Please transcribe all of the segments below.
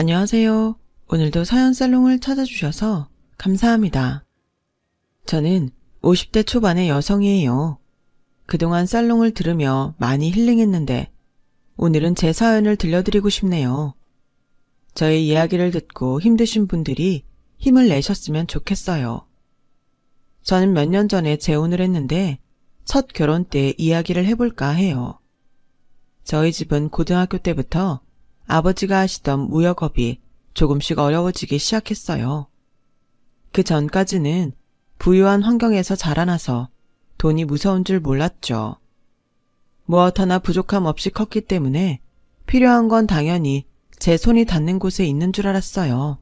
안녕하세요. 오늘도 서연살롱을 찾아주셔서 감사합니다. 저는 50대 초반의 여성이에요. 그동안 살롱을 들으며 많이 힐링했는데 오늘은 제 사연을 들려드리고 싶네요. 저의 이야기를 듣고 힘드신 분들이 힘을 내셨으면 좋겠어요. 저는 몇 년 전에 재혼을 했는데 첫 결혼 때 이야기를 해볼까 해요. 저희 집은 고등학교 때부터 아버지가 하시던 무역업이 조금씩 어려워지기 시작했어요. 그 전까지는 부유한 환경에서 자라나서 돈이 무서운 줄 몰랐죠. 무엇 하나 부족함 없이 컸기 때문에 필요한 건 당연히 제 손이 닿는 곳에 있는 줄 알았어요.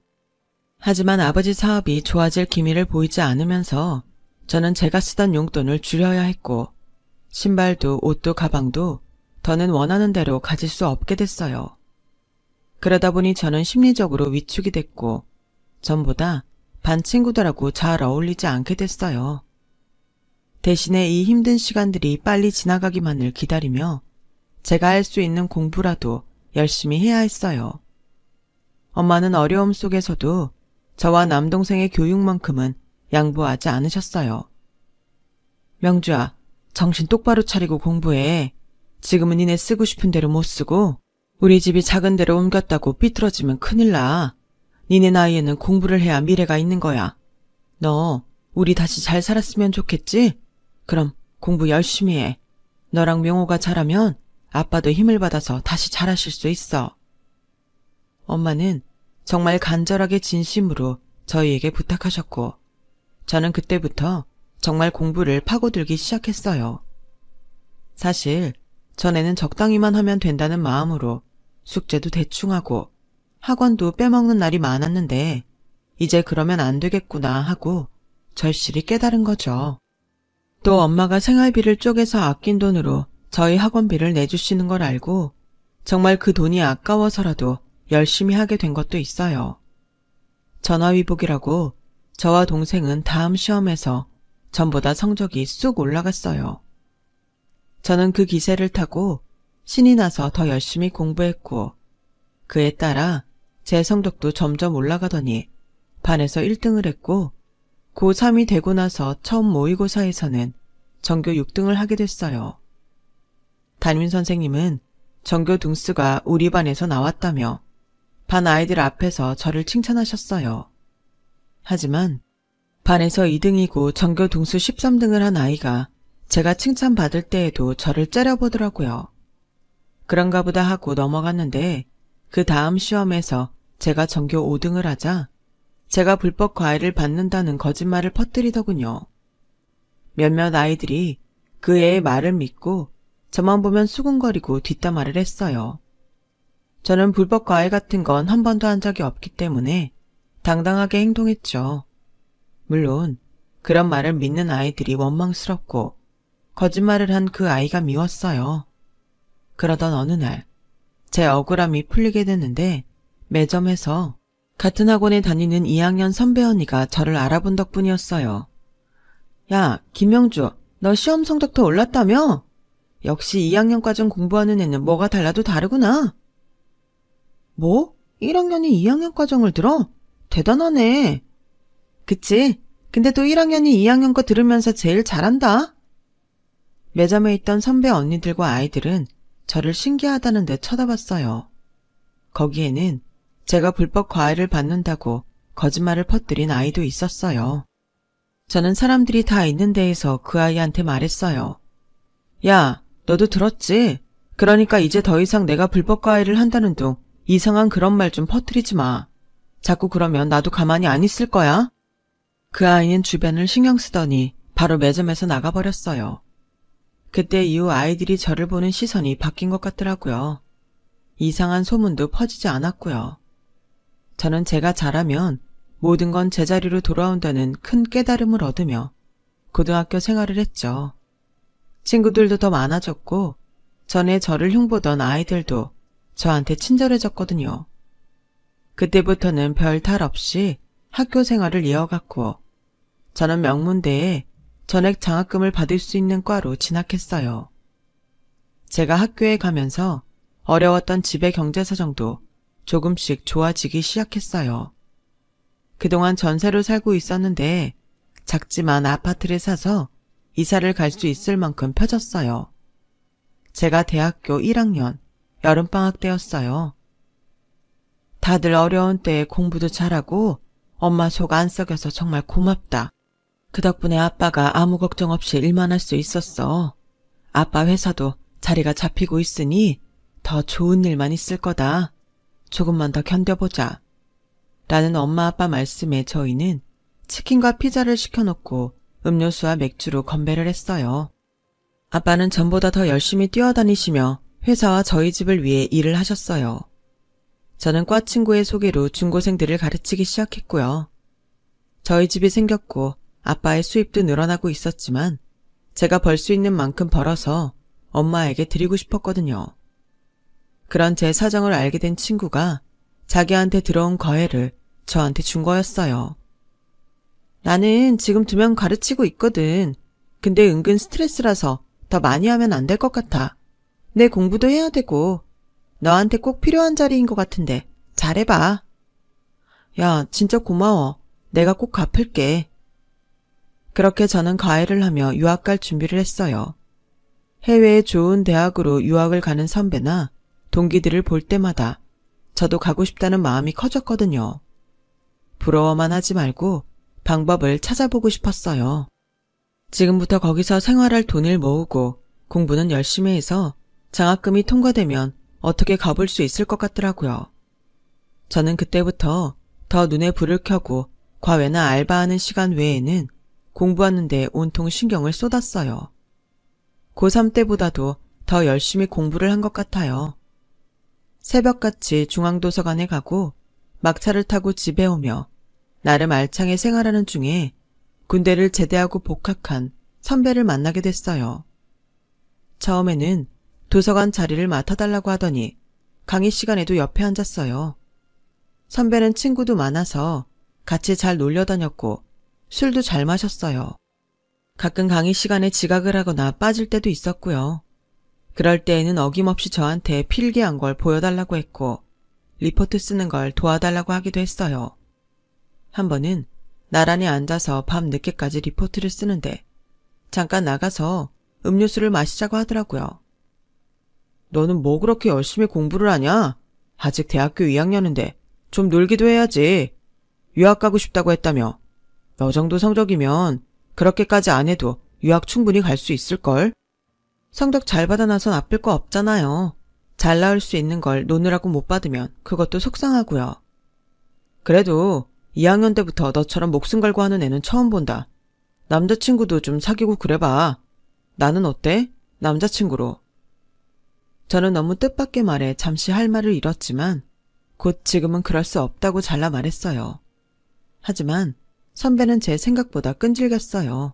하지만 아버지 사업이 좋아질 기미를 보이지 않으면서 저는 제가 쓰던 용돈을 줄여야 했고 신발도 옷도 가방도 더는 원하는 대로 가질 수 없게 됐어요. 그러다 보니 저는 심리적으로 위축이 됐고 전보다 반 친구들하고 잘 어울리지 않게 됐어요. 대신에 이 힘든 시간들이 빨리 지나가기만을 기다리며 제가 할 수 있는 공부라도 열심히 해야 했어요. 엄마는 어려움 속에서도 저와 남동생의 교육만큼은 양보하지 않으셨어요. 명주야, 정신 똑바로 차리고 공부해. 지금은 니네 쓰고 싶은 대로 못 쓰고 우리 집이 작은 데로 옮겼다고 삐뚤어지면 큰일 나. 니네 나이에는 공부를 해야 미래가 있는 거야. 너 우리 다시 잘 살았으면 좋겠지? 그럼 공부 열심히 해. 너랑 명호가 잘하면 아빠도 힘을 받아서 다시 잘하실 수 있어. 엄마는 정말 간절하게 진심으로 저희에게 부탁하셨고 저는 그때부터 정말 공부를 파고들기 시작했어요. 사실 전에는 적당히만 하면 된다는 마음으로 숙제도 대충 하고 학원도 빼먹는 날이 많았는데 이제 그러면 안 되겠구나 하고 절실히 깨달은 거죠. 또 엄마가 생활비를 쪼개서 아낀 돈으로 저희 학원비를 내주시는 걸 알고 정말 그 돈이 아까워서라도 열심히 하게 된 것도 있어요. 전화위복이라고 저와 동생은 다음 시험에서 전보다 성적이 쑥 올라갔어요. 저는 그 기세를 타고 신이 나서 더 열심히 공부했고 그에 따라 제 성적도 점점 올라가더니 반에서 1등을 했고 고3이 되고 나서 처음 모의고사에서는 전교 6등을 하게 됐어요. 담임선생님은 전교 등수가 우리 반에서 나왔다며 반 아이들 앞에서 저를 칭찬하셨어요. 하지만 반에서 2등이고 전교 등수 13등을 한 아이가 제가 칭찬받을 때에도 저를 째려보더라고요. 그런가 보다 하고 넘어갔는데 그 다음 시험에서 제가 전교 5등을 하자 제가 불법 과외를 받는다는 거짓말을 퍼뜨리더군요. 몇몇 아이들이 그 애의 말을 믿고 저만 보면 수군거리고 뒷담화를 했어요. 저는 불법 과외 같은 건 한 번도 한 적이 없기 때문에 당당하게 행동했죠. 물론 그런 말을 믿는 아이들이 원망스럽고 거짓말을 한 그 아이가 미웠어요. 그러던 어느 날 제 억울함이 풀리게 됐는데 매점에서 같은 학원에 다니는 2학년 선배 언니가 저를 알아본 덕분이었어요. 야, 김명주, 너 시험 성적 더 올랐다며? 역시 2학년 과정 공부하는 애는 뭐가 달라도 다르구나. 뭐? 1학년이 2학년 과정을 들어? 대단하네. 그치? 근데 또 1학년이 2학년 거 들으면서 제일 잘한다. 매점에 있던 선배 언니들과 아이들은 저를 신기하다는 듯 쳐다봤어요. 거기에는 제가 불법 과외를 받는다고 거짓말을 퍼뜨린 아이도 있었어요. 저는 사람들이 다 있는 데에서 그 아이한테 말했어요. 야, 너도 들었지? 그러니까 이제 더 이상 내가 불법 과외를 한다는 둥 이상한 그런 말 좀 퍼뜨리지 마. 자꾸 그러면 나도 가만히 안 있을 거야. 그 아이는 주변을 신경 쓰더니 바로 매점에서 나가버렸어요. 그때 이후 아이들이 저를 보는 시선이 바뀐 것 같더라고요. 이상한 소문도 퍼지지 않았고요. 저는 제가 잘하면 모든 건 제자리로 돌아온다는 큰 깨달음을 얻으며 고등학교 생활을 했죠. 친구들도 더 많아졌고 전에 저를 흉보던 아이들도 저한테 친절해졌거든요. 그때부터는 별 탈 없이 학교 생활을 이어갔고 저는 명문대에 전액 장학금을 받을 수 있는 과로 진학했어요. 제가 학교에 가면서 어려웠던 집의 경제 사정도 조금씩 좋아지기 시작했어요. 그동안 전세로 살고 있었는데 작지만 아파트를 사서 이사를 갈 수 있을 만큼 펴졌어요. 제가 대학교 1학년 여름방학 때였어요. 다들 어려운 때에 공부도 잘하고 엄마 속 안 썩여서 정말 고맙다. 그 덕분에 아빠가 아무 걱정 없이 일만 할 수 있었어. 아빠 회사도 자리가 잡히고 있으니 더 좋은 일만 있을 거다. 조금만 더 견뎌보자. 라는 엄마 아빠 말씀에 저희는 치킨과 피자를 시켜놓고 음료수와 맥주로 건배를 했어요. 아빠는 전보다 더 열심히 뛰어다니시며 회사와 저희 집을 위해 일을 하셨어요. 저는 과 친구의 소개로 중고생들을 가르치기 시작했고요. 저희 집이 생겼고 아빠의 수입도 늘어나고 있었지만 제가 벌 수 있는 만큼 벌어서 엄마에게 드리고 싶었거든요. 그런 제 사정을 알게 된 친구가 자기한테 들어온 거해를 저한테 준 거였어요. 나는 지금 2명 가르치고 있거든. 근데 은근 스트레스라서 더 많이 하면 안 될 것 같아. 내 공부도 해야 되고 너한테 꼭 필요한 자리인 것 같은데 잘해봐. 야, 진짜 고마워. 내가 꼭 갚을게. 그렇게 저는 과외를 하며 유학 갈 준비를 했어요. 해외의 좋은 대학으로 유학을 가는 선배나 동기들을 볼 때마다 저도 가고 싶다는 마음이 커졌거든요. 부러워만 하지 말고 방법을 찾아보고 싶었어요. 지금부터 거기서 생활할 돈을 모으고 공부는 열심히 해서 장학금이 통과되면 어떻게 가볼 수 있을 것 같더라고요. 저는 그때부터 더 눈에 불을 켜고 과외나 알바하는 시간 외에는 공부하는 데 온통 신경을 쏟았어요. 고3 때보다도 더 열심히 공부를 한 것 같아요. 새벽같이 중앙도서관에 가고 막차를 타고 집에 오며 나름 알차게 생활하는 중에 군대를 제대하고 복학한 선배를 만나게 됐어요. 처음에는 도서관 자리를 맡아달라고 하더니 강의 시간에도 옆에 앉았어요. 선배는 친구도 많아서 같이 잘 놀려 다녔고 술도 잘 마셨어요. 가끔 강의 시간에 지각을 하거나 빠질 때도 있었고요. 그럴 때에는 어김없이 저한테 필기한 걸 보여달라고 했고 리포트 쓰는 걸 도와달라고 하기도 했어요. 한 번은 나란히 앉아서 밤 늦게까지 리포트를 쓰는데 잠깐 나가서 음료수를 마시자고 하더라고요. 너는 뭐 그렇게 열심히 공부를 하냐? 아직 대학교 2학년인데 좀 놀기도 해야지. 유학 가고 싶다고 했다며. 너 정도 성적이면 그렇게까지 안 해도 유학 충분히 갈 수 있을걸? 성적 잘 받아놔서 나쁠 거 없잖아요. 잘 나올 수 있는 걸 노느라고 못 받으면 그것도 속상하고요. 그래도 2학년 때부터 너처럼 목숨 걸고 하는 애는 처음 본다. 남자친구도 좀 사귀고 그래봐. 나는 어때? 남자친구로. 저는 너무 뜻밖의 말에 잠시 할 말을 잃었지만 곧 지금은 그럴 수 없다고 잘라 말했어요. 하지만 선배는 제 생각보다 끈질겼어요.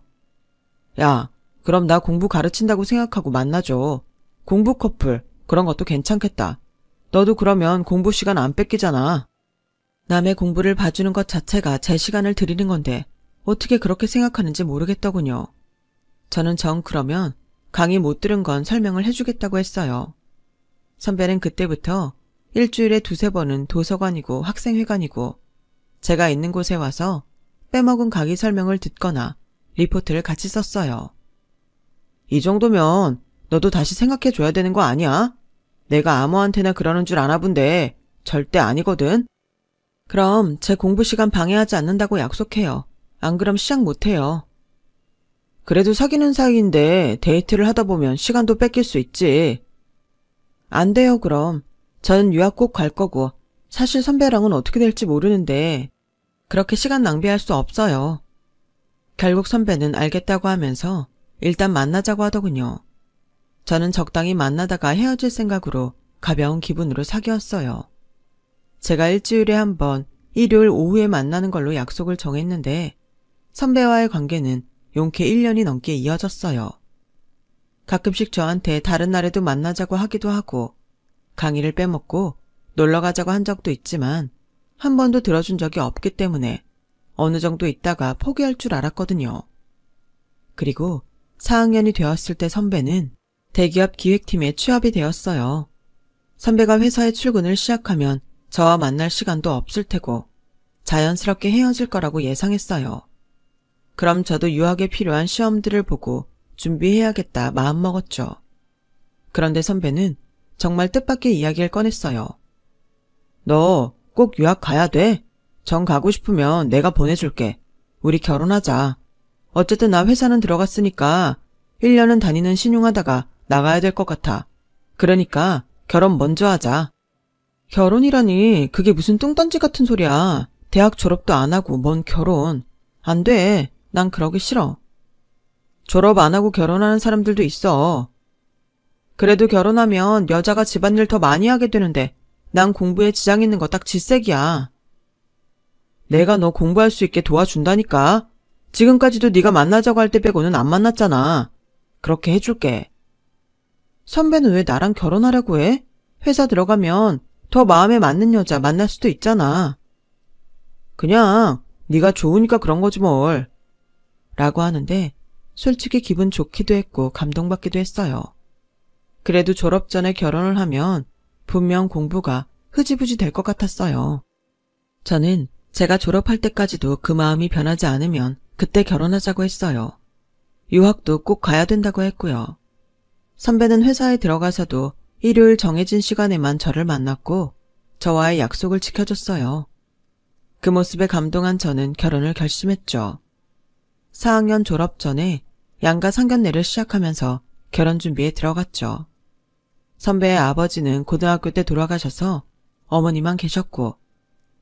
야, 그럼 나 공부 가르친다고 생각하고 만나줘. 공부 커플, 그런 것도 괜찮겠다. 너도 그러면 공부 시간 안 뺏기잖아. 남의 공부를 봐주는 것 자체가 제 시간을 드리는 건데 어떻게 그렇게 생각하는지 모르겠더군요. 저는 정 그러면 강의 못 들은 건 설명을 해주겠다고 했어요. 선배는 그때부터 일주일에 2~3번은 도서관이고 학생회관이고 제가 있는 곳에 와서 빼먹은 강의 설명을 듣거나 리포트를 같이 썼어요. 이 정도면 너도 다시 생각해줘야 되는 거 아니야? 내가 아무한테나 그러는 줄 아나 본데 절대 아니거든. 그럼 제 공부 시간 방해하지 않는다고 약속해요. 안 그럼 시작 못해요. 그래도 사귀는 사이인데 데이트를 하다 보면 시간도 뺏길 수 있지. 안 돼요 그럼. 저는 유학 꼭 갈 거고 사실 선배랑은 어떻게 될지 모르는데 그렇게 시간 낭비할 수 없어요. 결국 선배는 알겠다고 하면서 일단 만나자고 하더군요. 저는 적당히 만나다가 헤어질 생각으로 가벼운 기분으로 사귀었어요. 제가 일주일에 한 번 일요일 오후에 만나는 걸로 약속을 정했는데 선배와의 관계는 용케 1년이 넘게 이어졌어요. 가끔씩 저한테 다른 날에도 만나자고 하기도 하고 강의를 빼먹고 놀러 가자고 한 적도 있지만 한 번도 들어준 적이 없기 때문에 어느 정도 있다가 포기할 줄 알았거든요. 그리고 4학년이 되었을 때 선배는 대기업 기획팀에 취업이 되었어요. 선배가 회사에 출근을 시작하면 저와 만날 시간도 없을 테고 자연스럽게 헤어질 거라고 예상했어요. 그럼 저도 유학에 필요한 시험들을 보고 준비해야겠다 마음먹었죠. 그런데 선배는 정말 뜻밖의 이야기를 꺼냈어요. 너 꼭 유학 가야 돼. 정 가고 싶으면 내가 보내줄게. 우리 결혼하자. 어쨌든 나 회사는 들어갔으니까 1년은 다니는 신용하다가 나가야 될 것 같아. 그러니까 결혼 먼저 하자. 결혼이라니 그게 무슨 뚱딴지 같은 소리야. 대학 졸업도 안 하고 뭔 결혼. 안 돼. 난 그러기 싫어. 졸업 안 하고 결혼하는 사람들도 있어. 그래도 결혼하면 여자가 집안일 더 많이 하게 되는데 난 공부에 지장 있는 거 딱 질색이야. 내가 너 공부할 수 있게 도와준다니까. 지금까지도 네가 만나자고 할 때 빼고는 안 만났잖아. 그렇게 해줄게. 선배는 왜 나랑 결혼하려고 해? 회사 들어가면 더 마음에 맞는 여자 만날 수도 있잖아. 그냥 네가 좋으니까 그런 거지 뭘. 라고 하는데 솔직히 기분 좋기도 했고 감동받기도 했어요. 그래도 졸업 전에 결혼을 하면 분명 공부가 흐지부지 될 것 같았어요. 저는 제가 졸업할 때까지도 그 마음이 변하지 않으면 그때 결혼하자고 했어요. 유학도 꼭 가야 된다고 했고요. 선배는 회사에 들어가서도 일요일 정해진 시간에만 저를 만났고 저와의 약속을 지켜줬어요. 그 모습에 감동한 저는 결혼을 결심했죠. 4학년 졸업 전에 양가 상견례를 시작하면서 결혼 준비에 들어갔죠. 선배의 아버지는 고등학교 때 돌아가셔서 어머니만 계셨고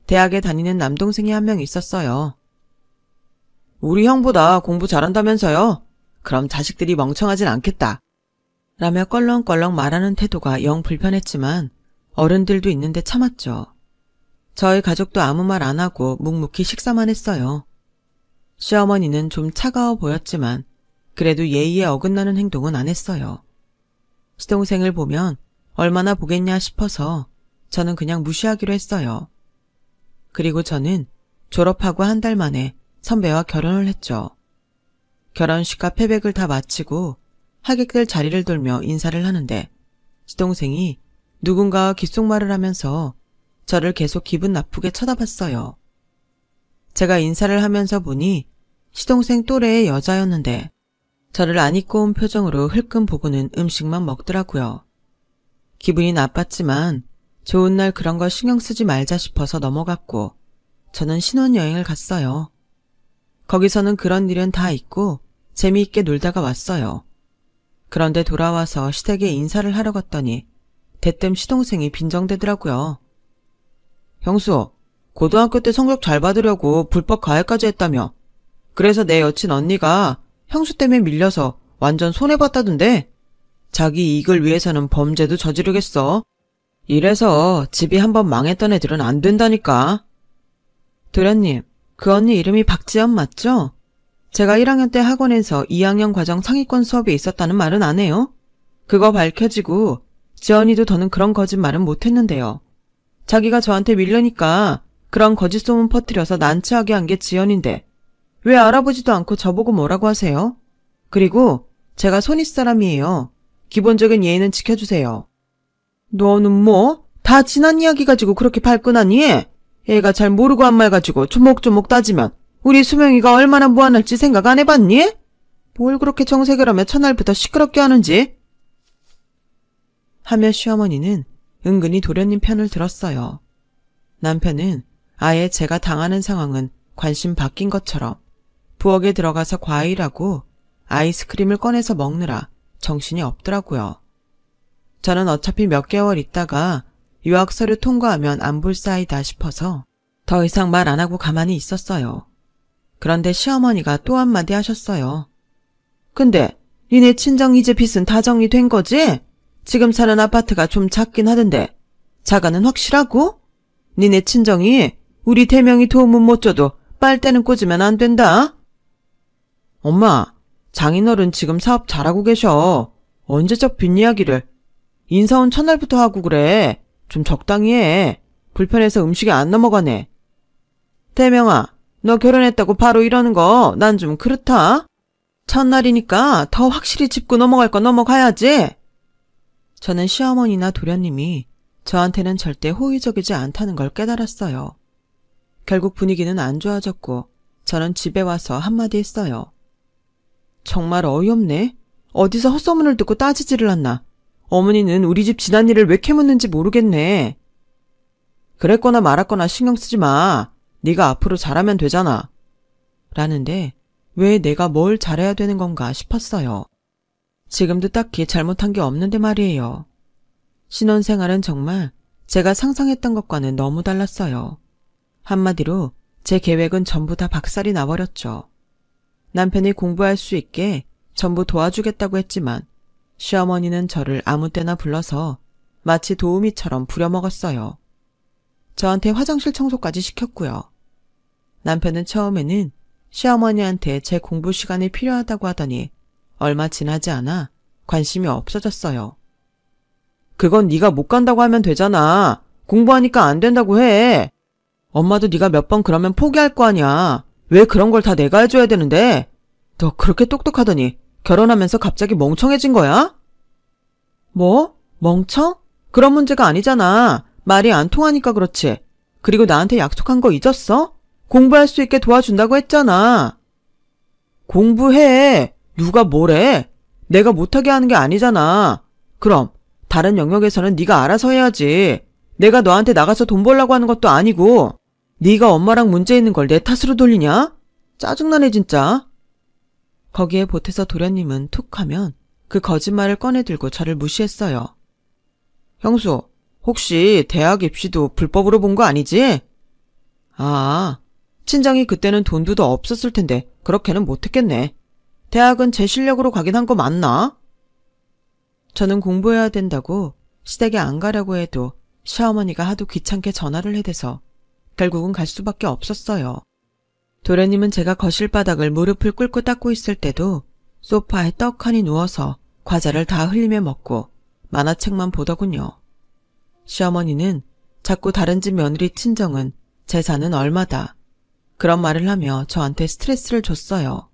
대학에 다니는 남동생이 한 명 있었어요. 우리 형보다 공부 잘한다면서요? 그럼 자식들이 멍청하진 않겠다. 라며 껄렁껄렁 말하는 태도가 영 불편했지만 어른들도 있는데 참았죠. 저희 가족도 아무 말 안 하고 묵묵히 식사만 했어요. 시어머니는 좀 차가워 보였지만 그래도 예의에 어긋나는 행동은 안 했어요. 시동생을 보면 얼마나 보겠냐 싶어서 저는 그냥 무시하기로 했어요. 그리고 저는 졸업하고 한 달 만에 선배와 결혼을 했죠. 결혼식과 패백을 다 마치고 하객들 자리를 돌며 인사를 하는데 시동생이 누군가와 귓속말을 하면서 저를 계속 기분 나쁘게 쳐다봤어요. 제가 인사를 하면서 보니 시동생 또래의 여자였는데 저를 안 입고 온 표정으로 흘끔 보고는 음식만 먹더라고요. 기분이 나빴지만 좋은 날 그런 거 신경 쓰지 말자 싶어서 넘어갔고 저는 신혼여행을 갔어요. 거기서는 그런 일은 다 있고 재미있게 놀다가 왔어요. 그런데 돌아와서 시댁에 인사를 하러 갔더니 대뜸 시동생이 빈정대더라고요. 형수, 고등학교 때 성적 잘 받으려고 불법 가해까지 했다며. 그래서 내 여친 언니가 형수 때문에 밀려서 완전 손해봤다던데. 자기 이익을 위해서는 범죄도 저지르겠어. 이래서 집이 한번 망했던 애들은 안 된다니까. 도련님, 그 언니 이름이 박지연 맞죠? 제가 1학년 때 학원에서 2학년 과정 상위권 수업에 있었다는 말은 안 해요? 그거 밝혀지고 지연이도 더는 그런 거짓말은 못했는데요. 자기가 저한테 밀려니까 그런 거짓 소문 퍼뜨려서 난처하게 한 게 지연인데 왜 알아보지도 않고 저보고 뭐라고 하세요? 그리고 제가 손윗 사람이에요. 기본적인 예의는 지켜주세요. 너는 뭐? 다 지난 이야기 가지고 그렇게 발끈하니? 애가 잘 모르고 한 말 가지고 조목조목 따지면 우리 수명이가 얼마나 무안할지 생각 안 해봤니? 뭘 그렇게 정색을 하며 첫날부터 시끄럽게 하는지? 하며 시어머니는 은근히 도련님 편을 들었어요. 남편은 아예 제가 당하는 상황은 관심 바뀐 것처럼 부엌에 들어가서 과일하고 아이스크림을 꺼내서 먹느라 정신이 없더라고요. 저는 어차피 몇 개월 있다가 유학 서류 통과하면 안 볼 사이다 싶어서 더 이상 말 안 하고 가만히 있었어요. 그런데 시어머니가 또 한마디 하셨어요. 근데 니네 친정 이제 빚은 다 정리된 거지? 지금 사는 아파트가 좀 작긴 하던데 자가는 확실하고? 니네 친정이 우리 대명이 도움은 못 줘도 빨대는 꽂으면 안 된다. 엄마, 장인어른 지금 사업 잘하고 계셔. 언제적 빚 이야기를. 인사 온 첫날부터 하고 그래. 좀 적당히 해. 불편해서 음식이 안 넘어가네. 대명아, 너 결혼했다고 바로 이러는 거 난 좀 그렇다. 첫날이니까 더 확실히 짚고 넘어갈 거 넘어가야지. 저는 시어머니나 도련님이 저한테는 절대 호의적이지 않다는 걸 깨달았어요. 결국 분위기는 안 좋아졌고 저는 집에 와서 한마디 했어요. 정말 어이없네. 어디서 헛소문을 듣고 따지지를 않나. 어머니는 우리 집 지난 일을 왜 캐묻는지 모르겠네. 그랬거나 말았거나 신경 쓰지 마. 네가 앞으로 잘하면 되잖아. 라는데 왜 내가 뭘 잘해야 되는 건가 싶었어요. 지금도 딱히 잘못한 게 없는데 말이에요. 신혼생활은 정말 제가 상상했던 것과는 너무 달랐어요. 한마디로 제 계획은 전부 다 박살이 나버렸죠. 남편이 공부할 수 있게 전부 도와주겠다고 했지만 시어머니는 저를 아무 때나 불러서 마치 도우미처럼 부려먹었어요. 저한테 화장실 청소까지 시켰고요. 남편은 처음에는 시어머니한테 제 공부 시간이 필요하다고 하더니 얼마 지나지 않아 관심이 없어졌어요. 그건 네가 못 간다고 하면 되잖아. 공부하니까 안 된다고 해. 엄마도 네가 몇 번 그러면 포기할 거 아니야. 왜 그런 걸 다 내가 해줘야 되는데? 너 그렇게 똑똑하더니 결혼하면서 갑자기 멍청해진 거야? 뭐? 멍청? 그런 문제가 아니잖아. 말이 안 통하니까 그렇지. 그리고 나한테 약속한 거 잊었어? 공부할 수 있게 도와준다고 했잖아. 공부해. 누가 뭐래? 내가 못하게 하는 게 아니잖아. 그럼 다른 영역에서는 네가 알아서 해야지. 내가 너한테 나가서 돈 벌라고 하는 것도 아니고 네가 엄마랑 문제 있는 걸 내 탓으로 돌리냐? 짜증나네 진짜. 거기에 보태서 도련님은 툭 하면 그 거짓말을 꺼내들고 저를 무시했어요. 형수, 혹시 대학 입시도 불법으로 본 거 아니지? 아, 친정이 그때는 돈도 더 없었을 텐데 그렇게는 못했겠네. 대학은 제 실력으로 가긴 한 거 맞나? 저는 공부해야 된다고 시댁에 안 가려고 해도 시어머니가 하도 귀찮게 전화를 해대서 결국은 갈 수밖에 없었어요. 도련님은 제가 거실 바닥을 무릎을 꿇고 닦고 있을 때도 소파에 떡하니 누워서 과자를 다 흘리며 먹고 만화책만 보더군요. 시어머니는 자꾸 다른 집 며느리 친정은 재산은 얼마다 그런 말을 하며 저한테 스트레스를 줬어요.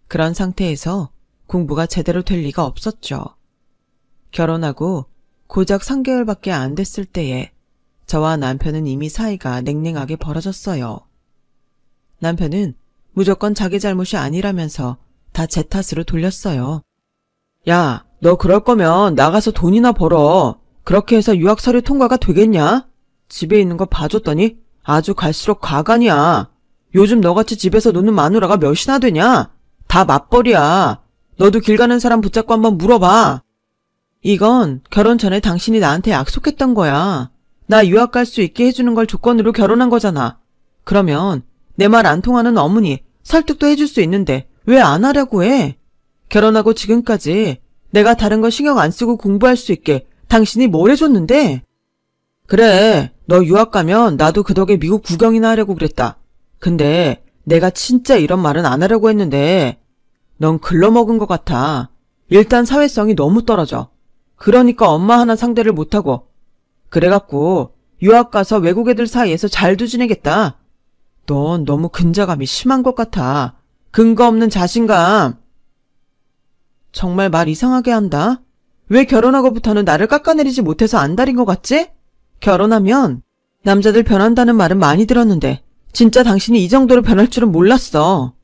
그런 상태에서 공부가 제대로 될 리가 없었죠. 결혼하고 고작 3개월밖에 안 됐을 때에 저와 남편은 이미 사이가 냉랭하게 벌어졌어요. 남편은 무조건 자기 잘못이 아니라면서 다 제 탓으로 돌렸어요. 야, 너 그럴 거면 나가서 돈이나 벌어. 그렇게 해서 유학 서류 통과가 되겠냐? 집에 있는 거 봐줬더니 아주 갈수록 가관이야. 요즘 너같이 집에서 노는 마누라가 몇이나 되냐? 다 맞벌이야. 너도 길 가는 사람 붙잡고 한번 물어봐. 이건 결혼 전에 당신이 나한테 약속했던 거야. 나 유학 갈 수 있게 해주는 걸 조건으로 결혼한 거잖아. 그러면 내 말 안 통하는 어머니 설득도 해줄 수 있는데 왜 안 하려고 해? 결혼하고 지금까지 내가 다른 거 신경 안 쓰고 공부할 수 있게 당신이 뭘 해줬는데? 그래, 너 유학 가면 나도 그 덕에 미국 구경이나 하려고 그랬다. 근데 내가 진짜 이런 말은 안 하려고 했는데 넌 글러먹은 것 같아. 일단 사회성이 너무 떨어져. 그러니까 엄마 하나 상대를 못하고 그래갖고 유학 가서 외국 애들 사이에서 잘도 지내겠다. 넌 너무 근자감이 심한 것 같아. 근거 없는 자신감. 정말 말 이상하게 한다. 왜 결혼하고부터는 나를 깎아내리지 못해서 안달인 것 같지? 결혼하면 남자들 변한다는 말은 많이 들었는데 진짜 당신이 이 정도로 변할 줄은 몰랐어.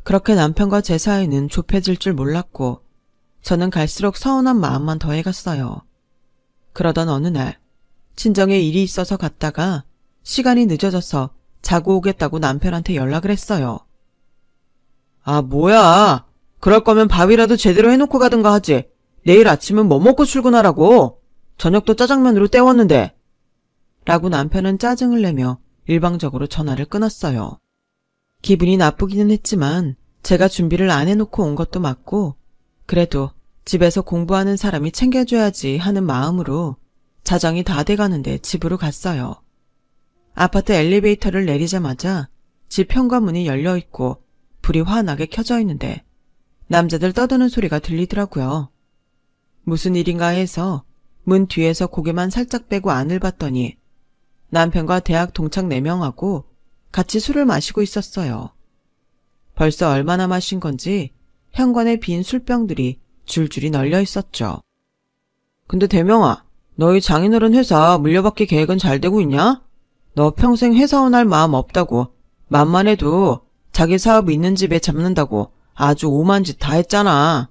그렇게 남편과 제 사이는 좁혀질 줄 몰랐고 저는 갈수록 서운한 마음만 더해갔어요. 그러던 어느 날 친정에 일이 있어서 갔다가 시간이 늦어져서 자고 오겠다고 남편한테 연락을 했어요. 아, 뭐야. 그럴 거면 밥이라도 제대로 해놓고 가든가 하지. 내일 아침은 뭐 먹고 출근하라고. 저녁도 짜장면으로 때웠는데. 라고 남편은 짜증을 내며 일방적으로 전화를 끊었어요. 기분이 나쁘기는 했지만 제가 준비를 안 해놓고 온 것도 맞고 그래도 집에서 공부하는 사람이 챙겨줘야지 하는 마음으로 자정이 다 돼가는데 집으로 갔어요. 아파트 엘리베이터를 내리자마자 집 현관문이 열려있고 불이 환하게 켜져 있는데 남자들 떠드는 소리가 들리더라고요. 무슨 일인가 해서 문 뒤에서 고개만 살짝 빼고 안을 봤더니 남편과 대학 동창 4명하고 같이 술을 마시고 있었어요. 벌써 얼마나 마신 건지 현관에 빈 술병들이 줄줄이 널려 있었죠. 근데 대명아, 너희 장인어른 회사 물려받기 계획은 잘 되고 있냐? 너 평생 회사원 할 마음 없다고. 만만해도 자기 사업 있는 집에 잡는다고 아주 오만 짓 다 했잖아.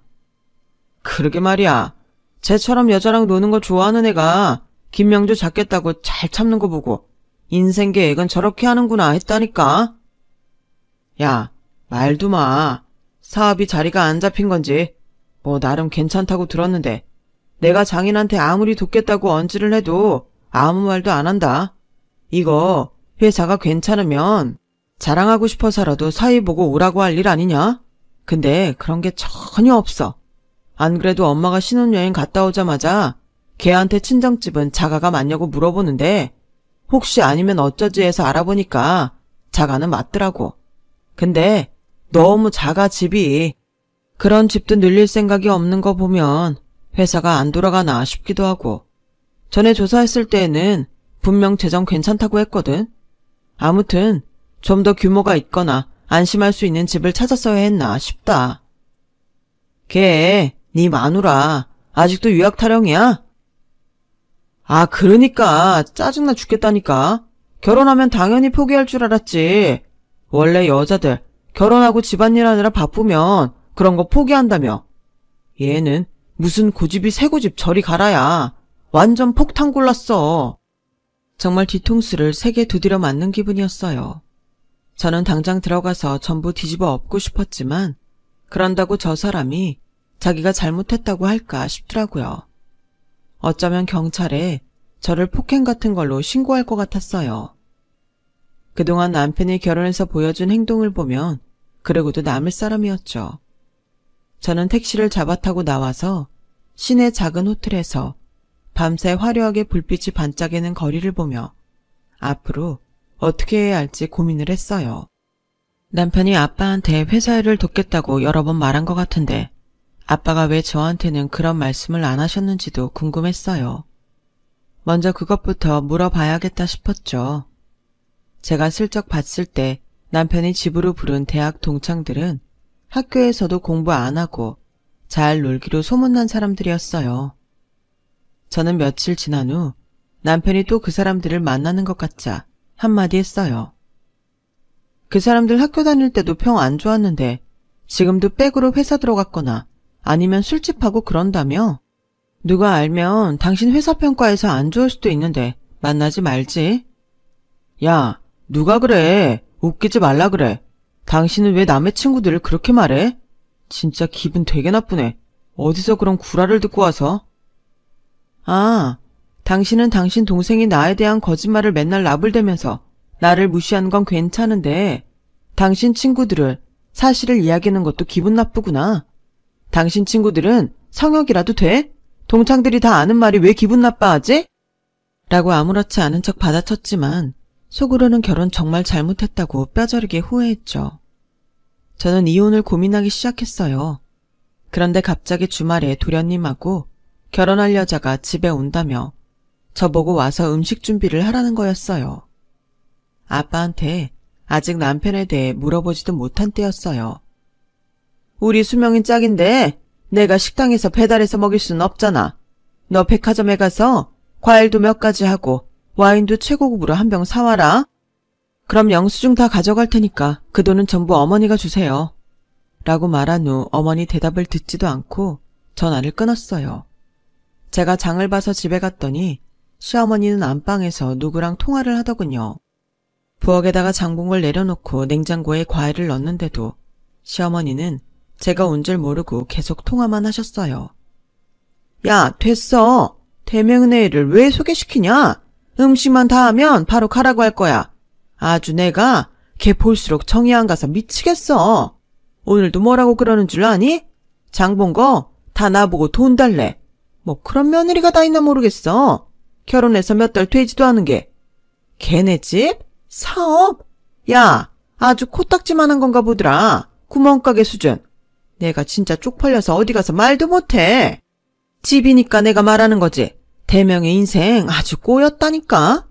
그러게 말이야. 쟤처럼 여자랑 노는 거 좋아하는 애가 김명주 잡겠다고 잘 참는 거 보고 인생 계획은 저렇게 하는구나 했다니까. 야, 말도 마. 사업이 자리가 안 잡힌 건지 뭐 나름 괜찮다고 들었는데 내가 장인한테 아무리 돕겠다고 언질을 해도 아무 말도 안 한다. 이거 회사가 괜찮으면 자랑하고 싶어서라도 사위 보고 오라고 할 일 아니냐? 근데 그런 게 전혀 없어. 안 그래도 엄마가 신혼여행 갔다 오자마자 걔한테 친정집은 자가가 맞냐고 물어보는데 혹시 아니면 어쩌지 해서 알아보니까 자가는 맞더라고. 근데 너무 작아 집이. 그런 집도 늘릴 생각이 없는 거 보면 회사가 안 돌아가나 싶기도 하고. 전에 조사했을 때에는 분명 재정 괜찮다고 했거든. 아무튼 좀 더 규모가 있거나 안심할 수 있는 집을 찾았어야 했나 싶다. 걔, 네 마누라 아직도 유학 타령이야? 아, 그러니까 짜증나 죽겠다니까. 결혼하면 당연히 포기할 줄 알았지. 원래 여자들 결혼하고 집안일 하느라 바쁘면 그런 거 포기한다며. 얘는 무슨 고집이 새 고집 저리 가라야. 완전 폭탄 골랐어. 정말 뒤통수를 3개 두드려 맞는 기분이었어요. 저는 당장 들어가서 전부 뒤집어 엎고 싶었지만 그런다고 저 사람이 자기가 잘못했다고 할까 싶더라고요. 어쩌면 경찰에 저를 폭행 같은 걸로 신고할 것 같았어요. 그동안 남편이 결혼해서 보여준 행동을 보면 그러고도 남을 사람이었죠. 저는 택시를 잡아 타고 나와서 시내 작은 호텔에서 밤새 화려하게 불빛이 반짝이는 거리를 보며 앞으로 어떻게 해야 할지 고민을 했어요. 남편이 아빠한테 회사 일을 돕겠다고 여러 번 말한 것 같은데 아빠가 왜 저한테는 그런 말씀을 안 하셨는지도 궁금했어요. 먼저 그것부터 물어봐야겠다 싶었죠. 제가 슬쩍 봤을 때 남편이 집으로 부른 대학 동창들은 학교에서도 공부 안 하고 잘 놀기로 소문난 사람들이었어요. 저는 며칠 지난 후 남편이 또 그 사람들을 만나는 것 같자 한마디 했어요. 그 사람들 학교 다닐 때도 평 안 좋았는데 지금도 백으로 회사 들어갔거나 아니면 술집하고 그런다며? 누가 알면 당신 회사 평가에서 안 좋을 수도 있는데 만나지 말지. 야, 누가 그래? 웃기지 말라 그래. 당신은 왜 남의 친구들을 그렇게 말해? 진짜 기분 되게 나쁘네. 어디서 그런 구라를 듣고 와서. 아, 당신은 당신 동생이 나에 대한 거짓말을 맨날 나불대면서 나를 무시하는 건 괜찮은데 당신 친구들을 사실을 이야기하는 것도 기분 나쁘구나. 당신 친구들은 성역이라도 돼? 동창들이 다 아는 말이 왜 기분 나빠하지? 라고 아무렇지 않은 척 받아쳤지만 속으로는 결혼 정말 잘못했다고 뼈저리게 후회했죠. 저는 이혼을 고민하기 시작했어요. 그런데 갑자기 주말에 도련님하고 결혼할 여자가 집에 온다며 저보고 와서 음식 준비를 하라는 거였어요. 아빠한테 아직 남편에 대해 물어보지도 못한 때였어요. 우리 수명이 짝인데 내가 식당에서 배달해서 먹일 순 없잖아. 너 백화점에 가서 과일도 몇 가지 하고 와인도 최고급으로 한 병 사와라. 그럼 영수증 다 가져갈 테니까 그 돈은 전부 어머니가 주세요. 라고 말한 후 어머니 대답을 듣지도 않고 전화를 끊었어요. 제가 장을 봐서 집에 갔더니 시어머니는 안방에서 누구랑 통화를 하더군요. 부엌에다가 장봉을 내려놓고 냉장고에 과일을 넣는데도 시어머니는 제가 온 줄 모르고 계속 통화만 하셨어요. 야, 됐어. 대명은혜를 왜 소개시키냐? 음식만 다 하면 바로 가라고 할 거야. 아주 내가 걔 볼수록 정이 안 가서 미치겠어. 오늘도 뭐라고 그러는 줄 아니? 장 본 거 다 나보고 돈 달래. 뭐 그런 며느리가 다 있나 모르겠어. 결혼해서 몇 달 되지도 않은 게. 걔네 집? 사업? 야, 아주 코딱지만한 건가 보더라. 구멍가게 수준. 내가 진짜 쪽팔려서 어디 가서 말도 못해. 집이니까 내가 말하는 거지. 대명의 인생 아주 꼬였다니까.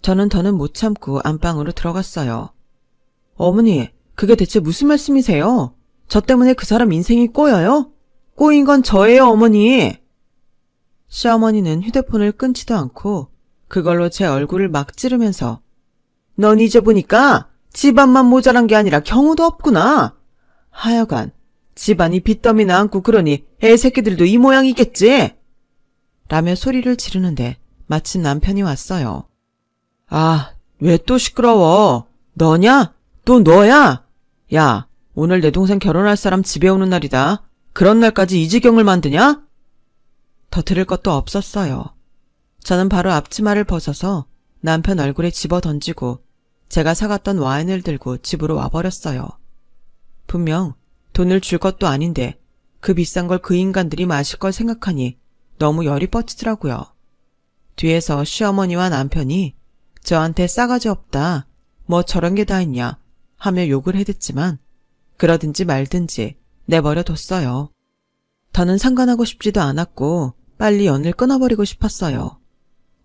저는 더는 못 참고 안방으로 들어갔어요. 어머니, 그게 대체 무슨 말씀이세요? 저 때문에 그 사람 인생이 꼬여요? 꼬인 건 저예요, 어머니. 시어머니는 휴대폰을 끊지도 않고 그걸로 제 얼굴을 막 찌르면서 넌 이제 보니까 집안만 모자란 게 아니라 경우도 없구나. 하여간 집안이 빚더미나 안고 그러니 애새끼들도 이 모양이겠지. 라며 소리를 지르는데 마침 남편이 왔어요. 아, 왜 또 시끄러워? 너냐? 또 너야? 야, 오늘 내 동생 결혼할 사람 집에 오는 날이다. 그런 날까지 이 지경을 만드냐? 더 들을 것도 없었어요. 저는 바로 앞치마를 벗어서 남편 얼굴에 집어 던지고 제가 사갔던 와인을 들고 집으로 와버렸어요. 분명 돈을 줄 것도 아닌데 그 비싼 걸 그 인간들이 마실 걸 생각하니 너무 열이 뻗치더라고요. 뒤에서 시어머니와 남편이 저한테 싸가지 없다, 뭐 저런 게 다 있냐 하며 욕을 해댔지만 그러든지 말든지 내버려 뒀어요. 더는 상관하고 싶지도 않았고 빨리 연을 끊어버리고 싶었어요.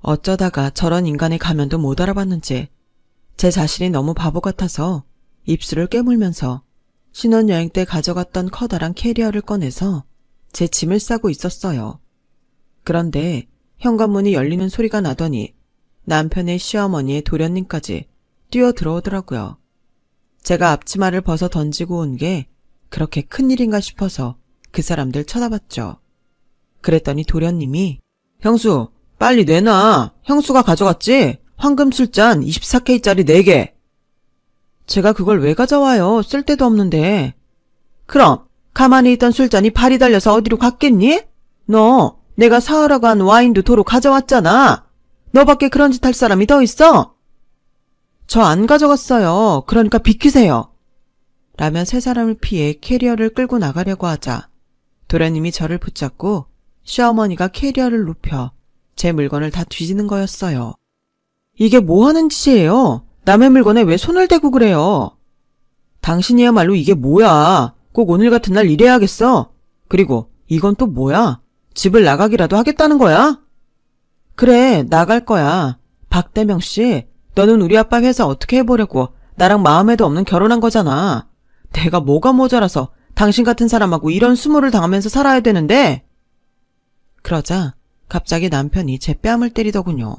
어쩌다가 저런 인간의 가면도 못 알아봤는지 제 자신이 너무 바보 같아서 입술을 깨물면서 신혼여행 때 가져갔던 커다란 캐리어를 꺼내서 제 짐을 싸고 있었어요. 그런데 현관문이 열리는 소리가 나더니 남편의 시어머니의 도련님까지 뛰어 들어오더라고요. 제가 앞치마를 벗어 던지고 온 게 그렇게 큰일인가 싶어서 그 사람들 쳐다봤죠. 그랬더니 도련님이 형수 빨리 내놔. 형수가 가져갔지? 황금 술잔 24K짜리 4개. 제가 그걸 왜 가져와요? 쓸데도 없는데. 그럼 가만히 있던 술잔이 발이 달려서 어디로 갔겠니? 너 내가 사오라고 한 와인도 도로 가져왔잖아. 너밖에 그런 짓 할 사람이 더 있어? 저 안 가져갔어요. 그러니까 비키세요. 라며 세 사람을 피해 캐리어를 끌고 나가려고 하자 도련님이 저를 붙잡고 시어머니가 캐리어를 눕혀 제 물건을 다 뒤지는 거였어요. 이게 뭐 하는 짓이에요? 남의 물건에 왜 손을 대고 그래요? 당신이야말로 이게 뭐야? 꼭 오늘 같은 날 이래야겠어? 그리고 이건 또 뭐야? 집을 나가기라도 하겠다는 거야? 그래, 나갈 거야. 박대명 씨, 너는 우리 아빠 회사 어떻게 해보려고 나랑 마음에도 없는 결혼한 거잖아. 내가 뭐가 모자라서 당신 같은 사람하고 이런 수모를 당하면서 살아야 되는데? 그러자 갑자기 남편이 제 뺨을 때리더군요.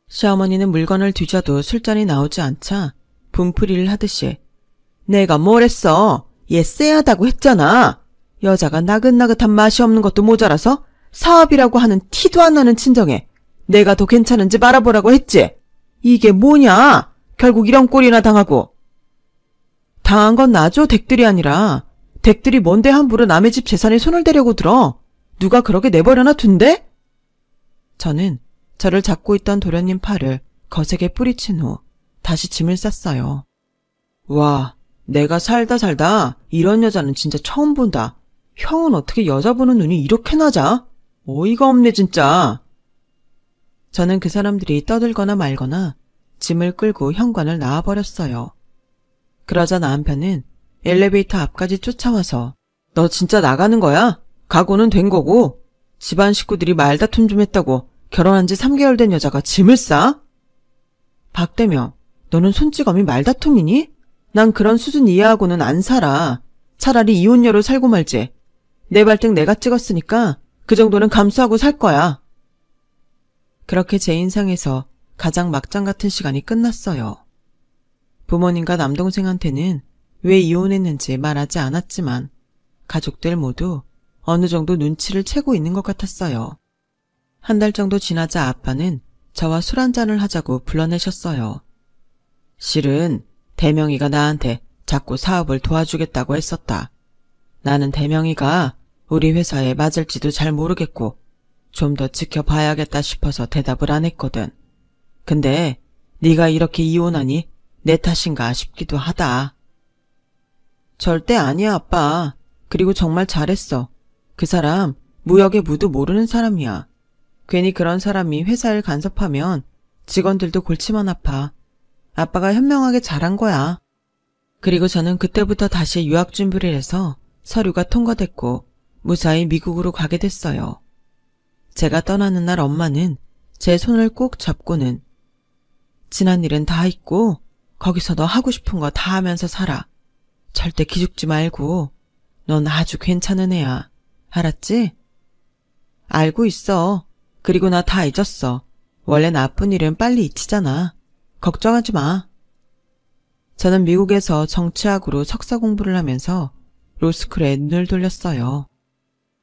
시어머니는 물건을 뒤져도 술잔이 나오지 않자 분풀이를 하듯이 내가 뭘 했어? 얘 쎄하다고 했잖아. 여자가 나긋나긋한 맛이 없는 것도 모자라서 사업이라고 하는 티도 안 나는 친정에 내가 더 괜찮은지 말아보라고 했지. 이게 뭐냐? 결국 이런 꼴이나 당하고. 당한 건 나죠. 댁들이 아니라. 댁들이 뭔데 함부로 남의 집 재산에 손을 대려고 들어. 누가 그렇게 내버려나 둔대? 저는 저를 잡고 있던 도련님 팔을 거세게 뿌리친 후 다시 짐을 쌌어요. 와, 내가 살다 이런 여자는 진짜 처음 본다. 형은 어떻게 여자 보는 눈이 이렇게 낮아? 어이가 없네 진짜. 저는 그 사람들이 떠들거나 말거나 짐을 끌고 현관을 나와버렸어요. 그러자 남편은 엘리베이터 앞까지 쫓아와서 너 진짜 나가는 거야? 각오는 된 거고 집안 식구들이 말다툼 좀 했다고 결혼한 지 3개월 된 여자가 짐을 싸? 박대명, 너는 손찌검이 말다툼이니? 난 그런 수준 이하하고는 안 살아. 차라리 이혼녀로 살고 말지. 내 발등 내가 찍었으니까 그 정도는 감수하고 살 거야. 그렇게 제 인상에서 가장 막장 같은 시간이 끝났어요. 부모님과 남동생한테는 왜 이혼했는지 말하지 않았지만 가족들 모두 어느 정도 눈치를 채고 있는 것 같았어요. 한 달 정도 지나자 아빠는 저와 술 한잔을 하자고 불러내셨어요. 실은 대명이가 나한테 자꾸 사업을 도와주겠다고 했었다. 나는 대명이가 우리 회사에 맞을지도 잘 모르겠고 좀 더 지켜봐야겠다 싶어서 대답을 안 했거든. 근데 네가 이렇게 이혼하니 내 탓인가 싶기도 하다. 절대 아니야, 아빠. 그리고 정말 잘했어. 그 사람 무역의 무도 모르는 사람이야. 괜히 그런 사람이 회사 일 간섭하면 직원들도 골치만 아파. 아빠가 현명하게 잘한 거야. 그리고 저는 그때부터 다시 유학 준비를 해서 서류가 통과됐고 무사히 미국으로 가게 됐어요. 제가 떠나는 날 엄마는 제 손을 꼭 잡고는 지난 일은 다 잊고 거기서 너 하고 싶은 거 다 하면서 살아. 절대 기죽지 말고 넌 아주 괜찮은 애야. 알았지? 알고 있어. 그리고 나 다 잊었어. 원래 나쁜 일은 빨리 잊히잖아. 걱정하지 마. 저는 미국에서 정치학으로 석사 공부를 하면서 로스쿨에 눈을 돌렸어요.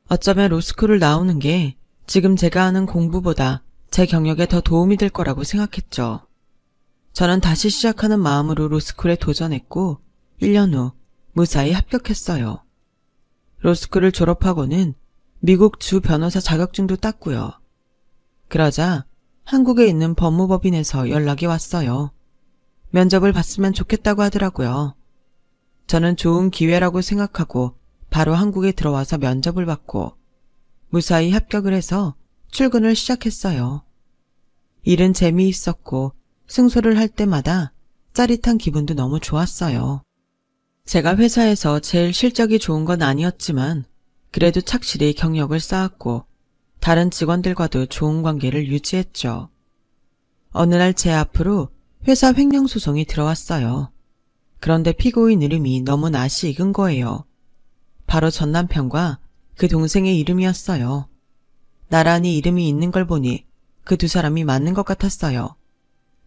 어쩌면 로스쿨을 나오는 게 지금 제가 하는 공부보다 제 경력에 더 도움이 될 거라고 생각했죠. 저는 다시 시작하는 마음으로 로스쿨에 도전했고 1년 후 무사히 합격했어요. 로스쿨을 졸업하고는 미국 주 변호사 자격증도 땄고요. 그러자 한국에 있는 법무법인에서 연락이 왔어요. 면접을 봤으면 좋겠다고 하더라고요. 저는 좋은 기회라고 생각하고 바로 한국에 들어와서 면접을 받고 무사히 합격을 해서 출근을 시작했어요. 일은 재미있었고 승소를 할 때마다 짜릿한 기분도 너무 좋았어요. 제가 회사에서 제일 실적이 좋은 건 아니었지만 그래도 착실히 경력을 쌓았고 다른 직원들과도 좋은 관계를 유지했죠. 어느 날 제 앞으로 회사 횡령소송이 들어왔어요. 그런데 피고인 이름이 너무 낯이 익은 거예요. 바로 전 남편과 그 동생의 이름이었어요. 나란히 이름이 있는 걸 보니 그 두 사람이 맞는 것 같았어요.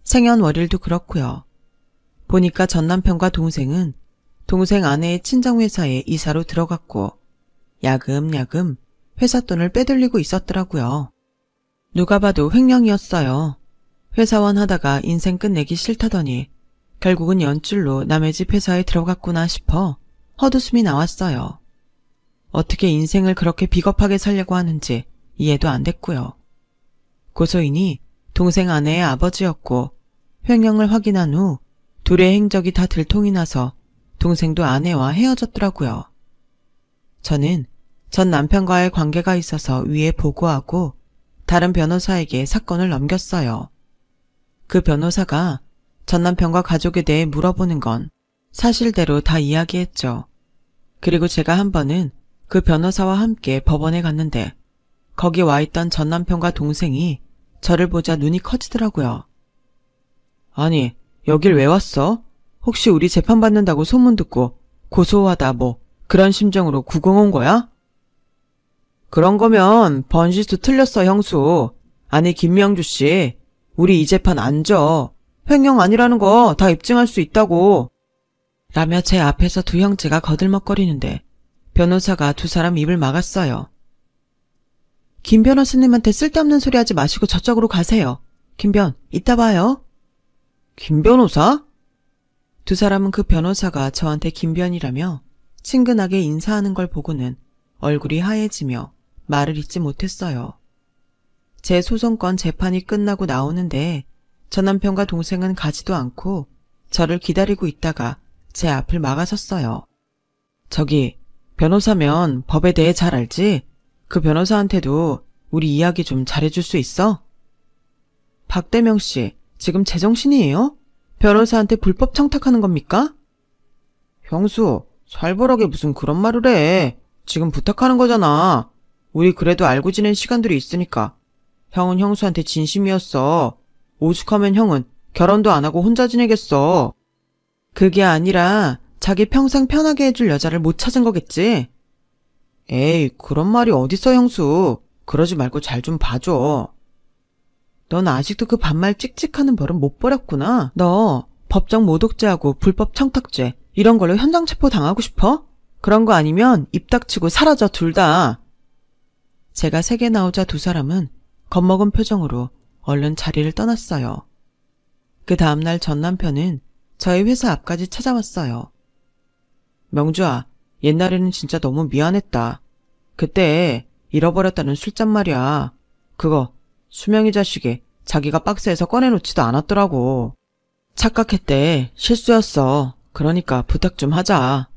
생년월일도 그렇고요. 보니까 전 남편과 동생은 동생 아내의 친정회사에 이사로 들어갔고 야금야금 회사 돈을 빼돌리고 있었더라고요. 누가 봐도 횡령이었어요. 회사원 하다가 인생 끝내기 싫다더니 결국은 연줄로 남의 집 회사에 들어갔구나 싶어 헛웃음이 나왔어요. 어떻게 인생을 그렇게 비겁하게 살려고 하는지 이해도 안 됐고요. 고소인이 동생 아내의 아버지였고 횡령을 확인한 후 둘의 행적이 다 들통이 나서 동생도 아내와 헤어졌더라고요. 저는 전 남편과의 관계가 있어서 위에 보고하고 다른 변호사에게 사건을 넘겼어요. 그 변호사가 전 남편과 가족에 대해 물어보는 건 사실대로 다 이야기했죠. 그리고 제가 한 번은 그 변호사와 함께 법원에 갔는데 거기 와 있던 전 남편과 동생이 저를 보자 눈이 커지더라고요. 아니, 여길 왜 왔어? 혹시 우리 재판받는다고 소문 듣고 고소하다 뭐 그런 심정으로 구경 온 거야? 그런 거면 번지수 틀렸어, 형수. 아니, 김명주 씨. 우리 이 재판 안 져. 횡령 아니라는 거 다 입증할 수 있다고. 라며 제 앞에서 두 형제가 거들먹거리는데 변호사가 두 사람 입을 막았어요. 김 변호사님한테 쓸데없는 소리 하지 마시고 저쪽으로 가세요. 김변, 이따 봐요. 김 변호사? 두 사람은 그 변호사가 저한테 김변이라며 친근하게 인사하는 걸 보고는 얼굴이 하얘지며 말을 잇지 못했어요. 제 소송건 재판이 끝나고 나오는데 전 남편과 동생은 가지도 않고 저를 기다리고 있다가 제 앞을 막아섰어요. 저기, 변호사면 법에 대해 잘 알지? 그 변호사한테도 우리 이야기 좀 잘해줄 수 있어? 박대명 씨, 지금 제정신이에요? 변호사한테 불법 청탁하는 겁니까? 형수, 살벌하게 무슨 그런 말을 해. 지금 부탁하는 거잖아. 우리 그래도 알고 지낸 시간들이 있으니까. 형은 형수한테 진심이었어. 오죽하면 형은 결혼도 안 하고 혼자 지내겠어. 그게 아니라 자기 평생 편하게 해줄 여자를 못 찾은 거겠지? 에이, 그런 말이 어딨어, 형수. 그러지 말고 잘 좀 봐줘. 넌 아직도 그 반말 찍찍하는 버릇 못 버렸구나. 너 법정 모독죄하고 불법 청탁죄 이런 걸로 현장 체포 당하고 싶어? 그런 거 아니면 입 닥치고 사라져, 둘 다. 제가 세게 나오자 두 사람은 겁먹은 표정으로 얼른 자리를 떠났어요. 그 다음날 전 남편은 저희 회사 앞까지 찾아왔어요. 명주아, 옛날에는 진짜 너무 미안했다. 그때 잃어버렸다는 술잔 말이야. 그거 수명이 자식이 자기가 박스에서 꺼내놓지도 않았더라고. 착각했대. 실수였어. 그러니까 부탁 좀 하자.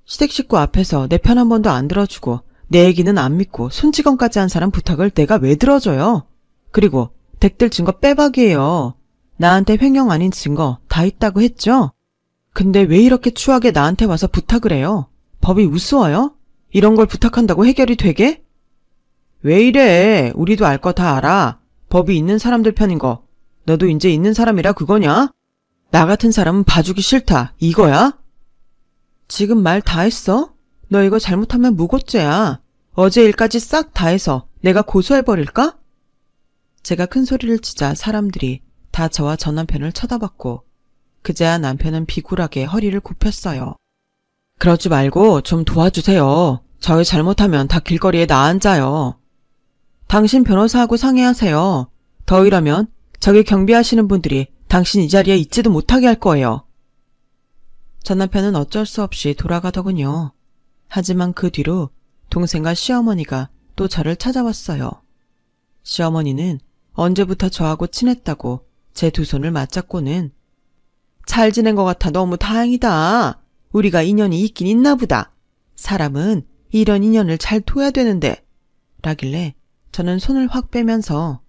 시댁 식구 앞에서 내 편 한 번도 안 들어주고 내 얘기는 안 믿고 손찌검까지 한 사람 부탁을 내가 왜 들어줘요? 그리고 댁들 증거 빼박이에요. 나한테 횡령 아닌 증거 다 있다고 했죠? 근데 왜 이렇게 추하게 나한테 와서 부탁을 해요? 법이 우스워요? 이런 걸 부탁한다고 해결이 되게? 왜 이래? 우리도 알 거 다 알아. 법이 있는 사람들 편인 거. 너도 이제 있는 사람이라 그거냐? 나 같은 사람은 봐주기 싫다. 이거야? 지금 말 다 했어? 너 이거 잘못하면 무고죄야. 어제 일까지 싹 다 해서 내가 고소해버릴까? 제가 큰 소리를 치자 사람들이 다 저와 전 남편을 쳐다봤고 그제야 남편은 비굴하게 허리를 굽혔어요. 그러지 말고 좀 도와주세요. 저희 잘못하면 다 길거리에 나앉아요. 당신 변호사하고 상의하세요. 더 이러면 저기 경비하시는 분들이 당신 이 자리에 있지도 못하게 할 거예요. 전 남편은 어쩔 수 없이 돌아가더군요. 하지만 그 뒤로 동생과 시어머니가 또 저를 찾아왔어요. 시어머니는 언제부터 저하고 친했다고 제 두 손을 맞잡고는 잘 지낸 것 같아 너무 다행이다. 우리가 인연이 있긴 있나 보다. 사람은 이런 인연을 잘 둬야 되는데 라길래 저는 손을 확 빼면서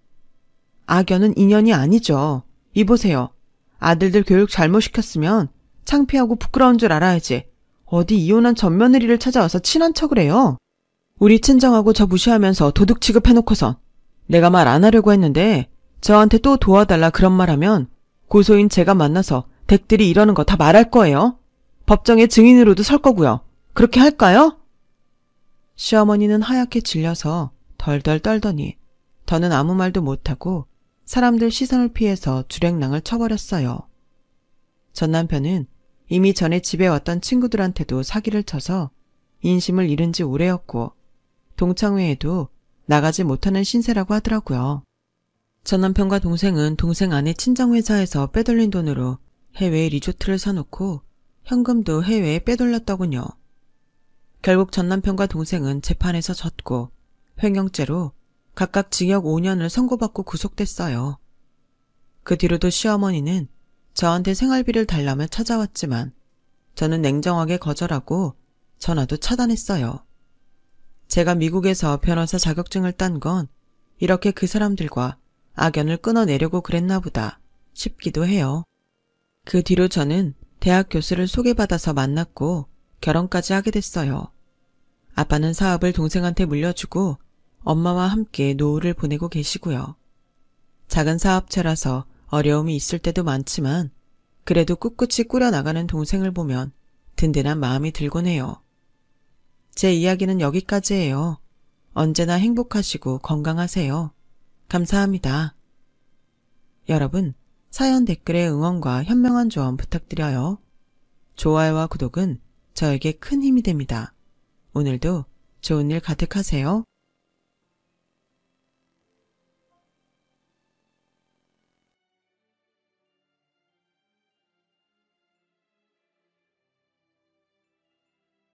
악연은 인연이 아니죠. 이보세요. 아들들 교육 잘못 시켰으면 창피하고 부끄러운 줄 알아야지. 어디 이혼한 전 며느리를 찾아와서 친한 척을 해요. 우리 친정하고 저 무시하면서 도둑 취급해놓고선 내가 말 안 하려고 했는데 저한테 또 도와달라 그런 말 하면 고소인 제가 만나서 댁들이 이러는 거 다 말할 거예요. 법정에 증인으로도 설 거고요. 그렇게 할까요? 시어머니는 하얗게 질려서 덜덜 떨더니 저는 아무 말도 못하고 사람들 시선을 피해서 주랭랑을 쳐버렸어요. 전 남편은 이미 전에 집에 왔던 친구들한테도 사기를 쳐서 인심을 잃은 지 오래였고 동창회에도 나가지 못하는 신세라고 하더라고요. 전 남편과 동생은 동생 아내 친정회사에서 빼돌린 돈으로 해외에 리조트를 사놓고 현금도 해외에 빼돌렸더군요. 결국 전 남편과 동생은 재판에서 졌고 횡령죄로 각각 징역 5년을 선고받고 구속됐어요. 그 뒤로도 시어머니는 저한테 생활비를 달라며 찾아왔지만 저는 냉정하게 거절하고 전화도 차단했어요. 제가 미국에서 변호사 자격증을 딴 건 이렇게 그 사람들과 악연을 끊어내려고 그랬나 보다 싶기도 해요. 그 뒤로 저는 대학 교수를 소개받아서 만났고 결혼까지 하게 됐어요. 아빠는 사업을 동생한테 물려주고 엄마와 함께 노후를 보내고 계시고요. 작은 사업체라서 어려움이 있을 때도 많지만 그래도 꿋꿋이 꾸려나가는 동생을 보면 든든한 마음이 들곤 해요. 제 이야기는 여기까지예요. 언제나 행복하시고 건강하세요. 감사합니다. 여러분, 사연 댓글에 응원과 현명한 조언 부탁드려요. 좋아요와 구독은 저에게 큰 힘이 됩니다. 오늘도 좋은 일 가득하세요.